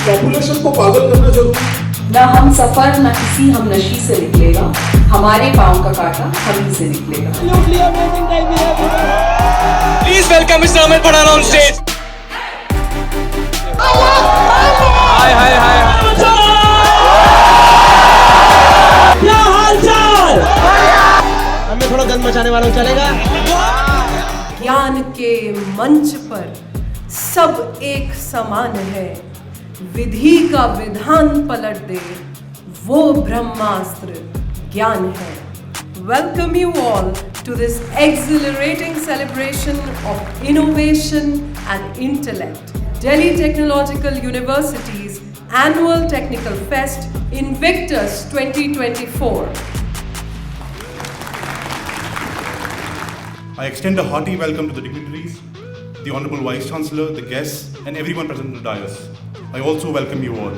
Population को पागल करना जरूरी। ना हम सफर ना किसी हम नशी से निकलेगा, हमारे पाँव का कांटा हम ही से निकलेगा। Please welcome Mr. Amit Padhana on stage. Hi. क्या हाल चाल? हमें थोड़ा गंद मचाने वालों चलेगा? ज्ञान के मंच पर सब एक समान है, विधि का विधान पलट दे वो ब्रह्मास्त्र ज्ञान है। Welcome you all to this exhilarating celebration of innovation and intellect. Delhi Technological University's annual Technical Fest Invictus 2024. I extend a hearty welcome to the dignitaries, the Honorable Vice Chancellor, the guests, and everyone present in the dais. I also welcome you all.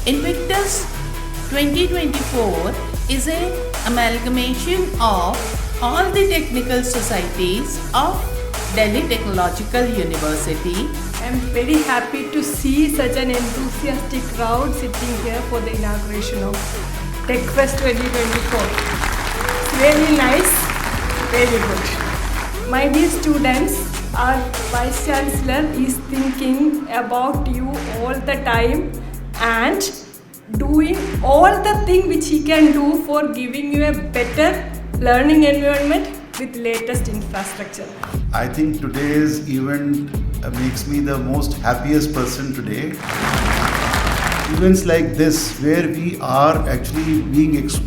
Invictus 2024 is an amalgamation of all the technical societies of Delhi Technological University. I'm very happy to see such an enthusiastic crowd sitting here for the inauguration of TechFest 2024. It's really nice, very good. My dear students, our Vice Chancellor is thinking about you all the time and doing all the things which he can do for giving you a better learning environment with latest infrastructure. I think today's event makes me the most happiest person today. Events like this, where we are actually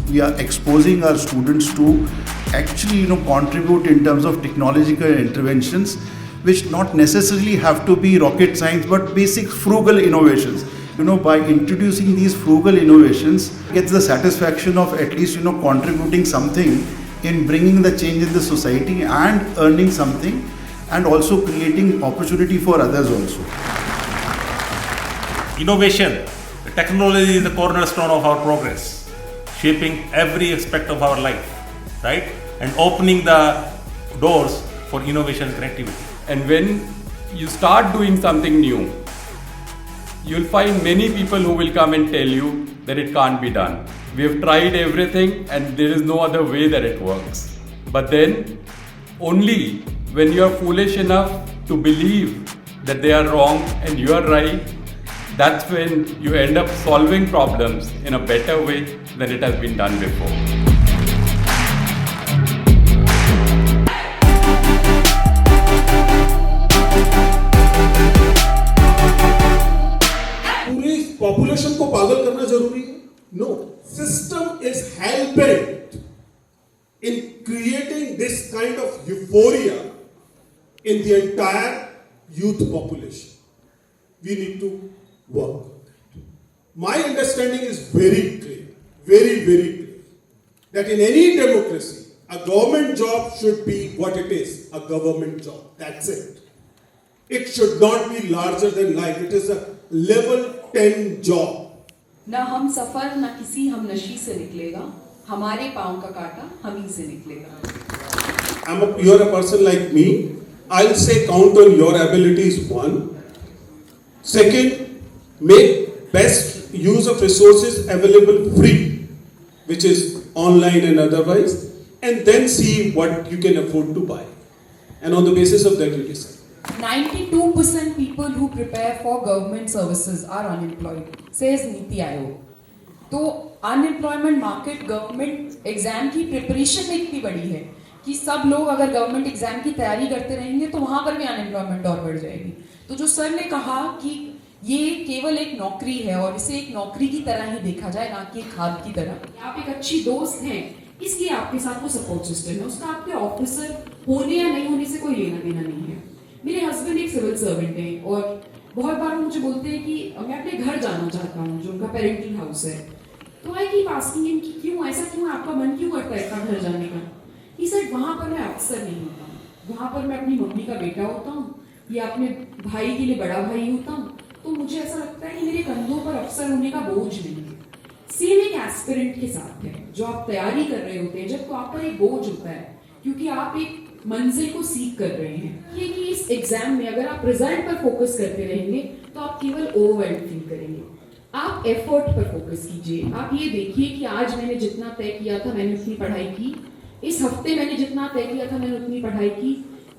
we are exposing our students to actually contribute in terms of technological interventions, which not necessarily have to be rocket science, but basic frugal innovations. By introducing these frugal innovations, gets the satisfaction of at least contributing something in bringing the change in the society and earning something, and also creating opportunity for others also. Innovation, technology is the cornerstone of our progress, shaping every aspect of our life, right? And opening the doors for innovation and connectivity. And when you start doing something new, you'll find many people who will come and tell you that it can't be done. We have tried everything and there is no other way that it works. But then, only when you are foolish enough to believe that they are wrong and you are right, that's when you end up solving problems in a better way than it has been done before. Population को पागल करना जरूरी है? No, system is hell bent in creating this kind of euphoria in the entire youth population. We need to work. My understanding is very clear, very clear, that in any democracy a government job should be what it is, a government job. That's it. It should not be larger than life. It is a level 10 job. ना हम सफर ना किसी हम नशी से निकलेगा, हमारे पाँव का कांटा हम ही से निकलेगा. You're a person like me. I'll say count on your abilities, one. Second, make best use of resources available free, which is online and otherwise, and then see what you can afford to buy. And on the basis of that, you decide. 92% people who prepare for government services are unemployed, says Niti Aayog. तो unemployment market government exam की preparation में इतनी बड़ी है कि सब लोग अगर गवर्नमेंट एग्जाम की तैयारी करते रहेंगे तो वहां पर भी अनएम्प्लॉयमेंट और बढ़ जाएगी. तो जो सर ने कहा कि ये केवल एक नौकरी है और इसे एक नौकरी की तरह ही देखा जाए, ना कि एक खाद की तरह. आप एक अच्छी दोस्त हैं, इसलिए आपके साथ वो सपोर्ट सिस्टम है. उसका आपके ऑफिसर होने या नहीं होने से कोई लेना देना नहीं है. मेरे हस्बैंड एक सिविल सर्वेंट हैं और बहुत बार मुझे बोलते हैं कि मैं अपने घर जाना चाहता हूँ, जो उनका पेरेंटिंग हाउस है. तो आई कीप आस्किंग हिम कि क्यों ऐसा, क्यों आपका मन क्यों करता है इतना घर जाने का. ही सेड वहाँ पर मैं अफसर नहीं होता हूँ, वहाँ पर मैं अपनी मम्मी का बेटा होता हूँ या अपने भाई के लिए बड़ा भाई होता हूँ. तो मुझे ऐसा लगता है कि मेरे कंधों पर अफसर होने का बोझ नहीं है. सेम एक एस्पिरेंट के साथ है, जो आप तैयारी कर रहे होते हैं जब, तो आप पर एक बोझ होता है क्योंकि आप एक मंजिल को सीख कर रहे हैं। ये कि इस एग्जाम में अगर आप रिजल्ट पर फोकस करते रहेंगे तो आप केवल ओवरवेल्म फील करेंगे। आप एफर्ट पर फोकस कीजिए। आप ये देखिए कि आज मैंने जितना तय किया था मैंने उतनी पढ़ाई की, इस हफ्ते मैंने जितना तय किया था मैंने उतनी पढ़ाई की,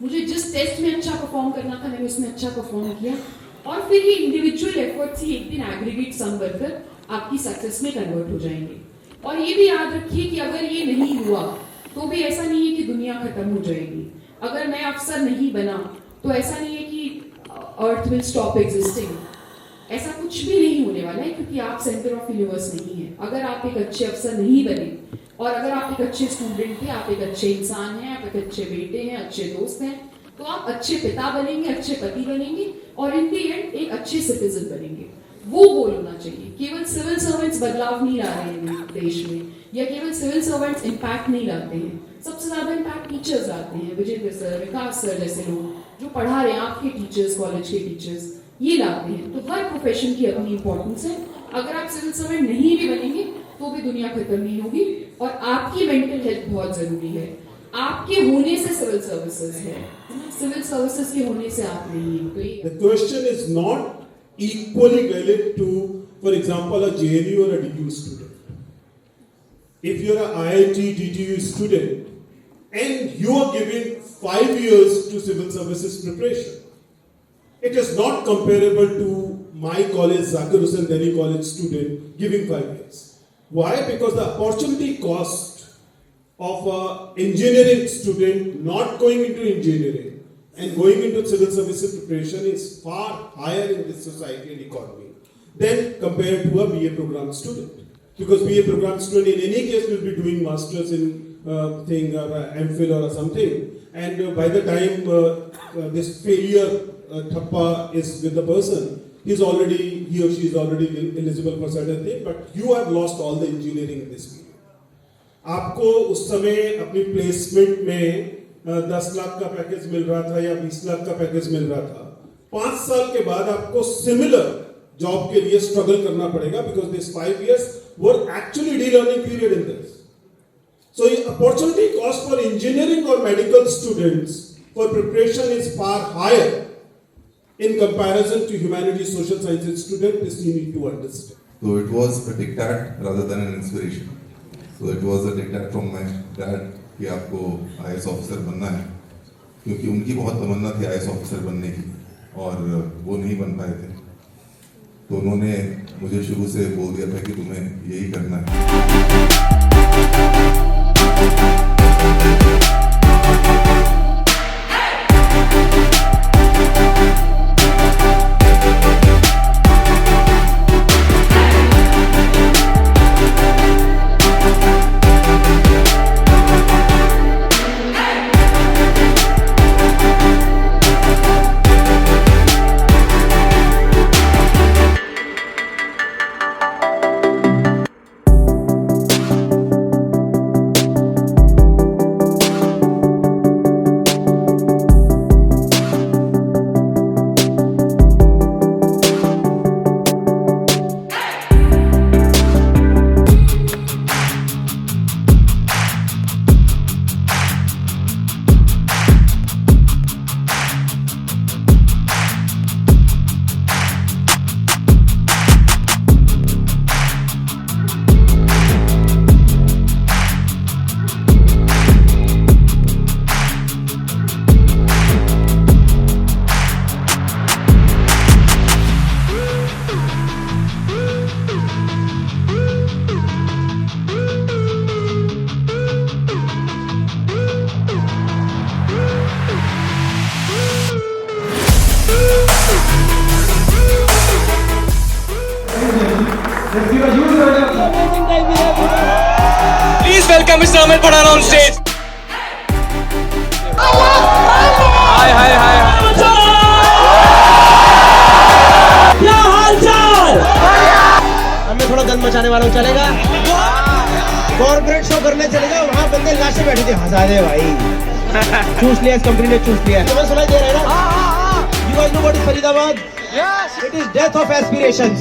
मुझे जिस टेस्ट में अच्छा परफॉर्म करना था मैंने उसमें अच्छा परफॉर्म किया, और फिर ये इंडिविजुअल एफर्ट्स ही एक दिन एग्रीगेट सम बनकर आपकी सक्सेस में कन्वर्ट हो जाएंगे। और ये भी याद रखिए कि अगर ये नहीं हुआ तो भी ऐसा नहीं है कि दुनिया खत्म हो जाएगी। अगर मैं अफसर नहीं बना तो ऐसा नहीं है कि अर्थ विल स्टॉप एग्जिस्टिंग, ऐसा कुछ भी नहीं होने वाला है, क्योंकि आप सेंटर ऑफ यूनिवर्स नहीं है। अगर आप एक अच्छे अफसर नहीं बने और अगर आप एक अच्छे स्टूडेंट थे, आप एक अच्छे इंसान हैं, आप एक अच्छे बेटे हैं, अच्छे दोस्त हैं, तो आप अच्छे पिता बनेंगे, अच्छे पति बनेंगे और इन दी एंड एक अच्छे सिटीजन बनेंगे। वो गोल होना चाहिए। केवल सिविल सर्वेंट्स बदलाव नहीं ला रहे हैं देश में, या केवल सिविल सर्वेंट्स इम्पैक्ट नहीं लाते हैं। सबसे ज्यादा इम्पैक्ट टीचर्स लाते हैं। विजेंद्र सर, विकास सर जैसे लोग जो पढ़ा रहे हैं, आपके टीचर्स, कॉलेज के टीचर्स, ये लाते हैं। तो हर प्रोफेशन की अपनी इंपॉर्टेंस है। अगर आप सिविल सर्वेंट नहीं भी बनेंगे तो भी दुनिया खत्म नहीं होगी। और आपकी मेंटल हेल्थ बहुत जरूरी है। आपके होने से सिविल सर्विसेज है, सिविल सर्विसेज के होने से आप नहीं है। तो ये The question is not equally valid to, for example, a JNU or a DTU student. If you're an IIT DTU student and you are giving 5 years to civil services preparation, it is not comparable to my college, Zakir Hussain Delhi College student giving 5 years. Why? Because the opportunity cost of an engineering student not going into engineering and going into civil services preparation is far higher in this society and economy than compared to a BA program student. Because BA program student in any case will be doing masters in thing or MPhil or something, and by the time this failure thappa is with the person, he or she is already eligible for certain thing, but you have lost all the engineering in this period. आपको उस समय अपनी placement में 10 लाख का package मिल रहा था या 20 लाख का पैकेज मिल रहा था। 5 साल के बाद आपको सिमिलर जॉब के लिए स्ट्रगल करना पड़ेगा, because this 5 years were actually de-learning period in this. So the opportunity cost for engineering or medical students for preparation is far higher in comparison to humanities, social sciences student. This you need to understand. So it was a diktat rather than an inspiration. So it was a diktat from my dad कि आपको IAS officer बनना है, क्योंकि उनकी बहुत तमन्ना थी IAS officer बनने की और वो नहीं बन पाए थे। तो उन्होंने मुझे शुरू से बोल दिया था कि तुम्हें यही करना है। Please welcome Mr. Amit Padhana on stage. क्या हाल चाल? हमें थोड़ा गंद मचाने वालों को चलेगा? कॉर्पोरेट शो करने चलेगा, वहाँ बंदे लाशें बैठी थी, हंसा दे भाई। चूस लिया, इस कंपनी ने चूस लिया। तुम्हें सुनाई दे रहा है ना? You guys know what is Faridabad? Yes. It is death of aspirations.